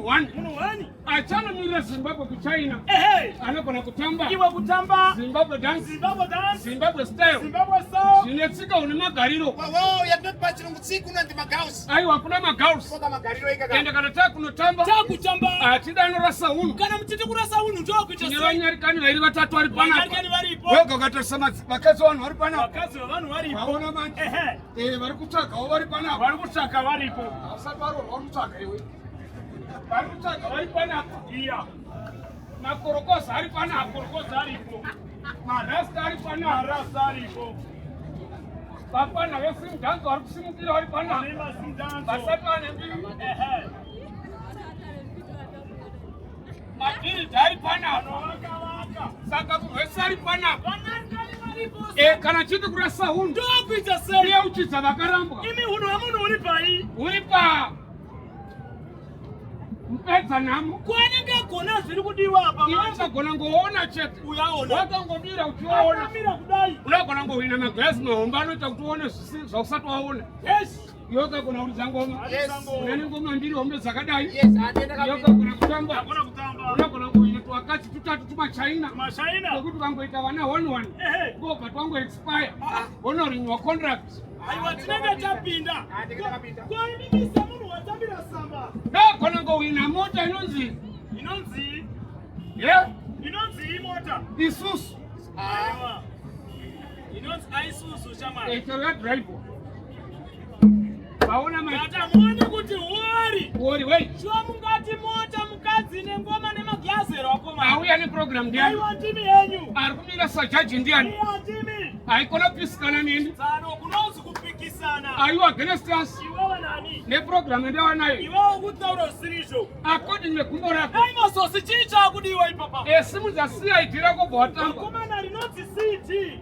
wani. Achana mira Zimbabwe ku China. Anakona kutamba. Iwe kutamba. Zimbabwe dance. Zimbabwe style. Zvinetsika une magariro. Wow, yatotpa chirungu tsiku nanti magausi. Aiwa kuna magausi. Koka magariro ikaka. Enda kana takunotamba. Takutamba. Atidanorasa unhu. Kana mutiti kurasa unhu ndokuita sei. Nyarikani vari vatatu vari pana. Nyarikani varipo. Wega ukatorisama vakazi vanhu vari pana. Vakazi vanhu varipo. Vaona manje. Vari kutsvagawo vari pana. Vari kutsvaga varipo. Asati varohwa kutsvaga iwe. Vari kutsvaga vari pana. Iya. Makorokoza ari pana. Makorokoza aripo. Marasta ari pana. Marasta aripo. Vapana vesimudhanzo vari kusimukira vari pana. Vasati vane mbiri. Madhiridhi ari pana. Saka kurwesa ari pana. Kana chiti kurasa unhu ndokuita sei. Yeuchidza vakarambwa. Imi unhu hwamunhu uri pai. Uri pa mpedza nhamo. Kwanenge agona zviri kudiwa apa. Iwe usagona ngoona chete. Uyaona. Wakangomira uchiona. Akamira kudai. Unogona ngohwina magirazi mahombe anoita kuti uone zvausati waona. Yes. Iwe ukagona kuridza ngoma. Unene ngoma mbiri hombe dzakadai. Yes, atenda Iwe ukagona kutamba. Agona kutamba. Unogona ngohwina twakati tutatu tumachaina. Machaina. Nokuti vangoita vana 1-1. Ngobva twango expire. Honorinywa contract. Aiwa tinenge tapinda. Kwaimisa munhu watambira samba. Ndogona ngohwina mota inonzi. Inonzi. Yeah. Inonzi imota. Isusu. Aiwa. Inonzi aisusu chamani. Echera drive. Vaona mai. Kata muone kuti wori. Wori wei. Shwa mungati mota mukadzi nengoma nemagazero akoma. Auya ne program ndiani. Aiwa ndimi yenyu. Ari kumira sajaji ndiani. Iya ndimi. Aikona pisikana nini. Tsano kunozi kupikisana. Are you against us? Iwewe nani? Ne program ndawa nayo. Iwewe ukutaura sirizvo. According nekumbo rako. Aima sosi chicha kudiwa ipapa. Simu za CID rako bwatamba. Komana rinoti CT.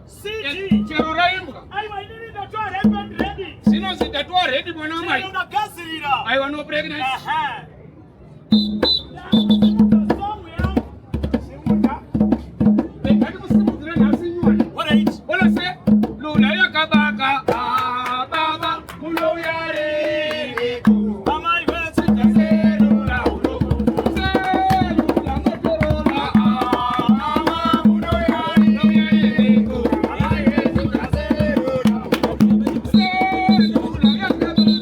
CT. Chero raimbwa. Aiwa inini ndatwa ready. Zinozi ndatwa ready mwana mai. Chero ndagazirira. Aiwa no pregnant. Ndati kusimudzira nhasi nyuwani. What age? Bona se lula yakabaka. Baba kuloyare. Mama iwezi. Selula uloku. Selula motorola. Mama kuloyare. Selula yakabaka.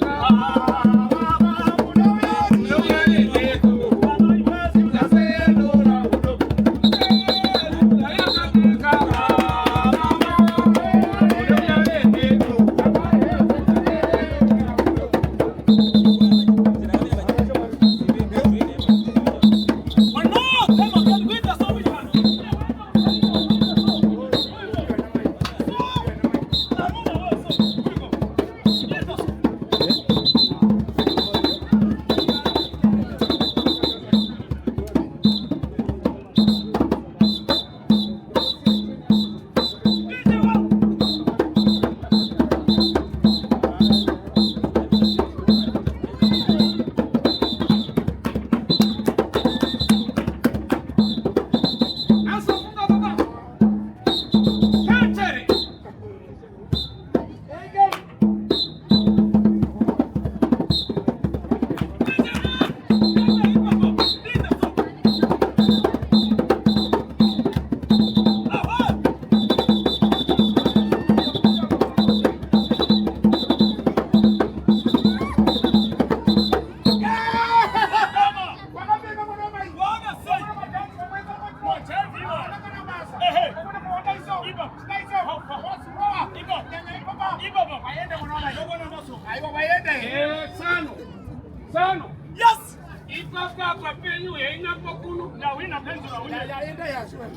Sano. Yes. Ipaka papenyu yeina pokunu. Ya wina penzi wa wina. Ya enda ya shwe.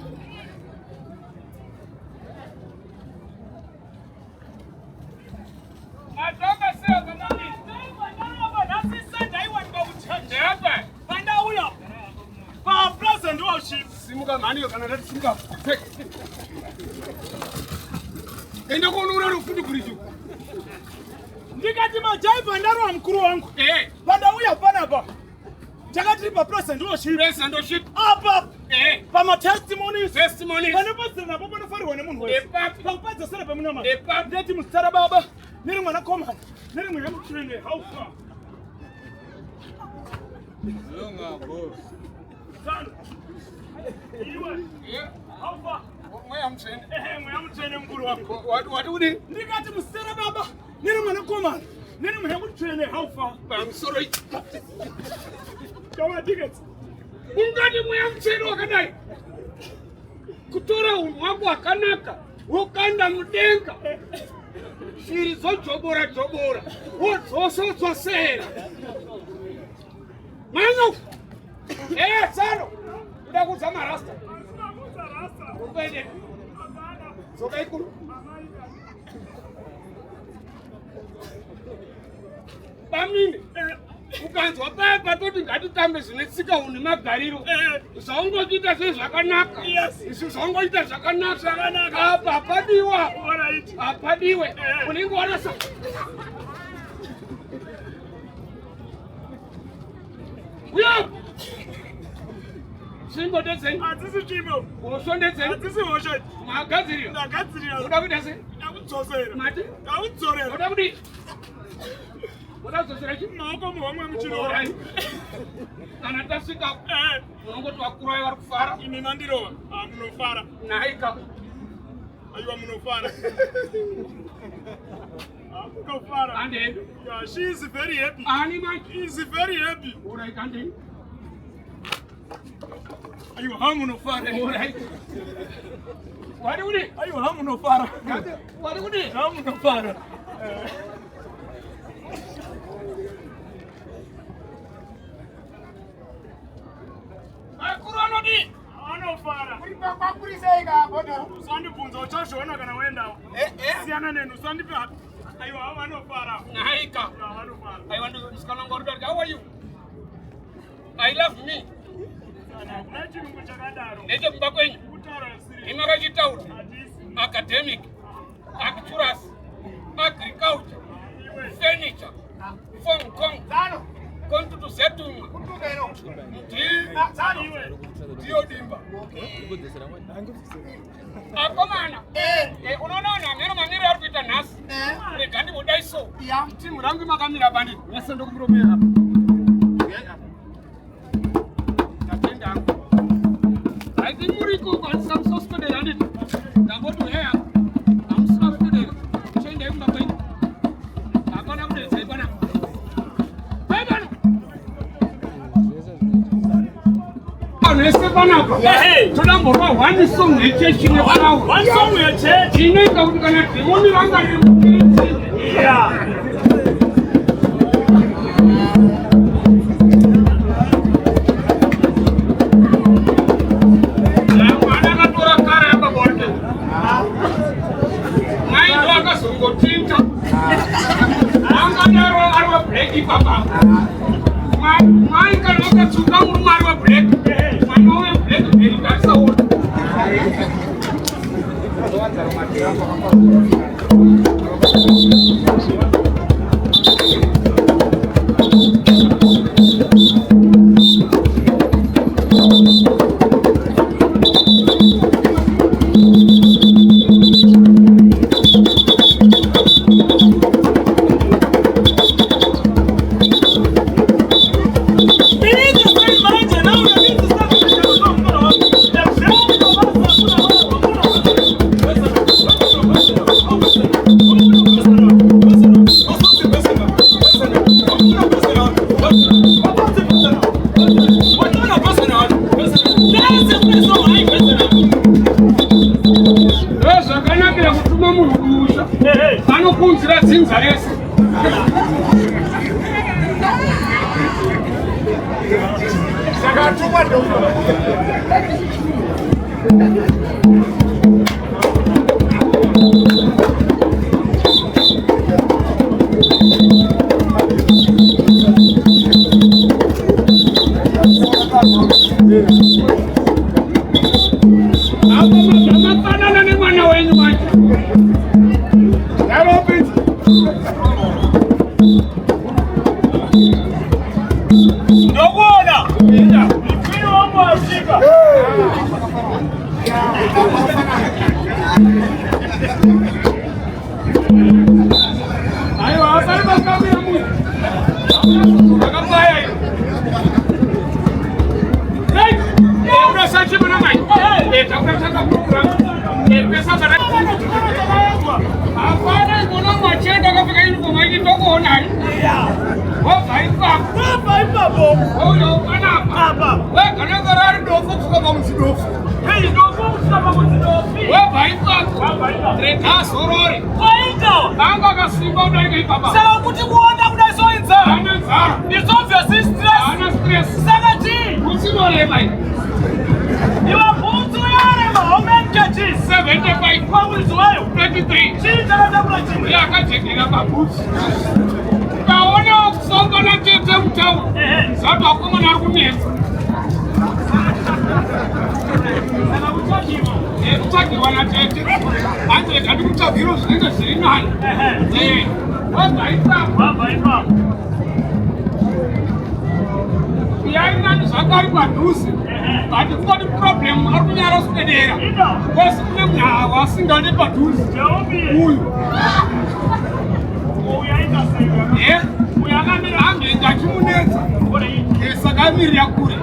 Matoka sio kama ni. Nasi senda iwa ndo uchanje. Hapa. Panda uya. Pa present worship. Simuka mani yo kana ndati simuka. Enda kuonura rufundi kurichu. Ndikati majaiva ndaro wa mkuru wangu. Panda uya panapa. Takati pa present worship. Present worship. Apa. Pama testimonies. Testimonies. Panapa na baba nafari wane munhu wese. Pakupadza sara pamunama. Ndeti musara baba. Niri mwana komana. Niri mwana mutrende. How far? Sana. Iwe. Haufa. Mweya mchene. Mweya mchene mkuru wako. Watu udi? Ndikati msera baba. Nini mwana komana? Nini mweya mchene haufa? I'm sorry. Kama tickets. Ungati mweya mchene wakadai. Kutora unwangu wakanaka. Ukanda mudenga. Shiri zo chobora. Wozo sera. Manu. Sano. Uda kuzama rasta. Ubede. Soka ikulu. Bamini. Ukanzwa baba toti ngatitambe zvinetsika uni magariro. Zvaungoita sezvakanaka. Izvi zvaungoita zvakanaka. Apa apadiwa. Apadiwe. Unenge warasa. Uya! Chimbo detseni. Atisi chimbo. Osho detseni. Atisi osho. Magadzirira. Ndagadzirira. Uda kuita sei? Ndakudzosera. Mati? Ndakudzorera. Uda kudi? Uda kudzosera chi? Maoko muhomwe muchiro. Kana tasvika. Unongoti vakuru vai vari kufara. Ini mandirova. Munofara. Naika. Aiwa munofara. Munofara. And then? Yeah, she is very happy. Ani man. She is very happy. Alright, and then? Aiwa hamunofara. Alright. What do you? Aiwa hamunofara. What do you? Hamunofara. Vakuru vanodi? Anofara. Kuriseika bodo. Usandibvunza uchazviona kana uendawo. Siyana nenu usandipa. Aiwa vanofara. Naika. Vanofara. I want to discuss on God. How are you? I love me. Kuna chirungu chakadaro. Neche kumba kwenyu. Kutaura siri. Imakachitaura. Hadisi. Academic. Actuals. Agriculture. Furniture. Phone Kong. Zano. Kontu to Zetum. Kutukero. Zano. Dio Dimba. Akomana. Unaona mero maniri ari kuita nhasi. Regandi bodai so. Timu rangu makamira bandi. Nesendo kumuromera hapa. Tatenda hangu. I think Muriko got some suspended on it. Nabotu hea. I'm suspended. Change them back in. Akona kude sai bana. Bana. Nese bana. Tunamborwa one song yechechi ne bana. One song yechechi. Inoita kuti kana demoni ranga riri. Yeah. Africa. kuona Oyo panapa. Kana garari dofu kutoka msidofu. Hey, dofu kutoka msidofu. Baipa. Treka sorori. Kwaito. Anga kasimba unaika baba. Sasa kuti kuona unazoinza. Ana. It's obvious stress. Ana stress. Sasa ji. Usinole mai. Iwa punto yale maomen kaji. 75 kwa mwezi wayo. 23. Chita na tabula chini. Ya kachekera babuzi. Kaona kusonga na tete mtau. Sasa akoma na kunyenza. Sana mtakiwa. Mtakiwa na tete. Anje kadi mtakiro zinga sirina hali. Baipa. Yaina ni sakari kwa dusi. Kadi kwa ni problem arunyara skedera. Wesi kuna mna wasinga ni padusi. Uyu. Uyaita sasa. Uyakamira hange ngachimunetsa. Sakamiri yakure.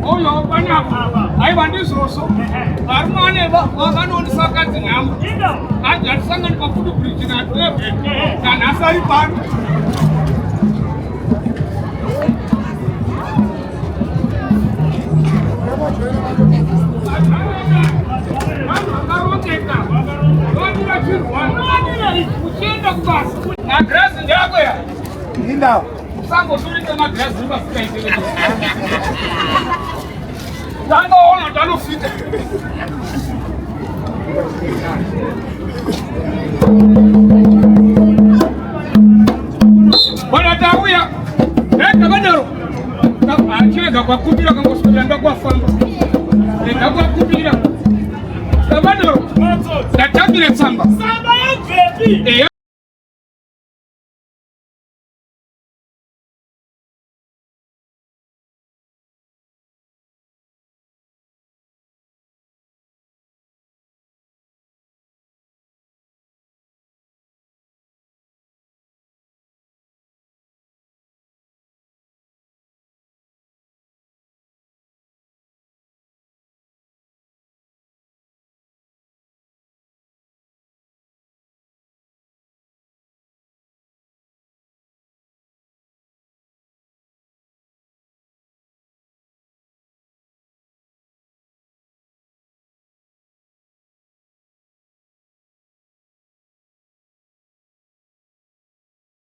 Oyo panapa. Aiva ndizoso. Varumane vakanonisa kadzi nhamo. Ngatisangani pafuti bridge natwebe. Kana asari pano. Uchienda kubasa. Magrasi ndako ya. Inda. Sango tulite magrasi ndibafika ite. Tanga ona tanofika. Bwana tauya. Kabadaro. Achega kwa kubira kangosubira ndakwa famba. Ndakwa kubira. Kabadaro. Tatambire tsamba. Samba ya baby.